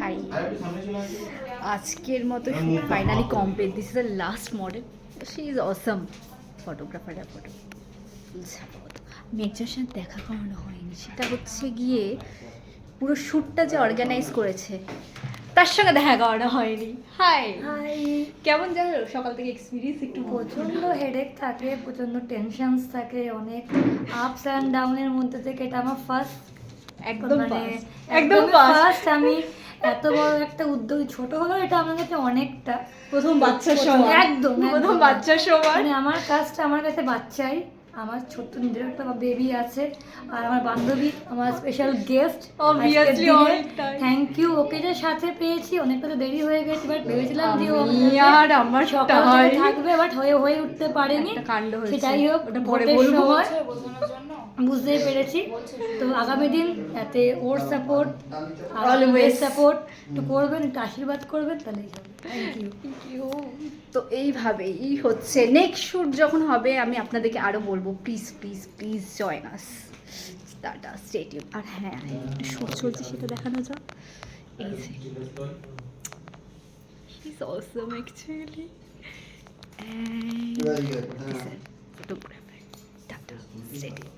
High, আজকের মতো shoot finally complete. This is the last model, she is Assam photographer. Photo আমি একজনের সাথে দেখা করানো হয়নি, সেটা হচ্ছে গিয়ে পুরো শ্যুটটা যে অর্গানাইজ করেছে তার সঙ্গে দেখা করানো হয়নি। হাই হাই, কেমন গেল সকাল থেকে এক্সপিরিয়েন্স? একটু প্রচণ্ড হেডেক থাকে, প্রচণ্ড টেনশনস থাকে, অনেক আপস অ্যান্ড ডাউনের মধ্যে থেকে এটা আমার ফার্স্ট, একদম মানে একদম ফার্স্ট আমি এত বড় একটা উদ্যোগ, ছোট হলেও এটা আমার কাছে অনেকটা প্রথম বাচ্চার সময়, একদম প্রথম বাচ্চার সময় মানে আমার কাজটা আমার কাছে বাচ্চাই। আমার ছোট্ট নিজের একটা বেবি আছে, আর আমার বান্ধবী আমার স্পেশাল গেস্ট। অবভিয়াসলি অনেকটাই থ্যাংক ইউ। ওকে যে সাথে পেয়েছি, অনেকটা তো দেরি হয়ে গেছে, বাট ভেবেছিলাম যে ও আর আমার সকাল থেকে থাকবে, বাট হয়ে উঠতে পারেনি। কাণ্ড হয়েছে, সেটাই হোক, ওটা পরে ভোটের বলবো, সময় বুঝতেই পেরেছি। তো আগামী দিন যাতে ওর সাপোর্ট, অলওয়েজ সাপোর্ট একটু করবেন, একটু আশীর্বাদ করবেন, তাহলেই হবে। Thank you. তো এইভাবেই হচ্ছে নেক্সট শ্যুট যখন হবে আমি আপনাদেরকে আরও বলবো, please please please join us. Ta-ta, stay tuned. আর হ্যাঁ, একটু শ্যুট চলছে সেটা দেখানো যাক। এই যে he is awesome actually, and photographer. Ta-ta, stay tune.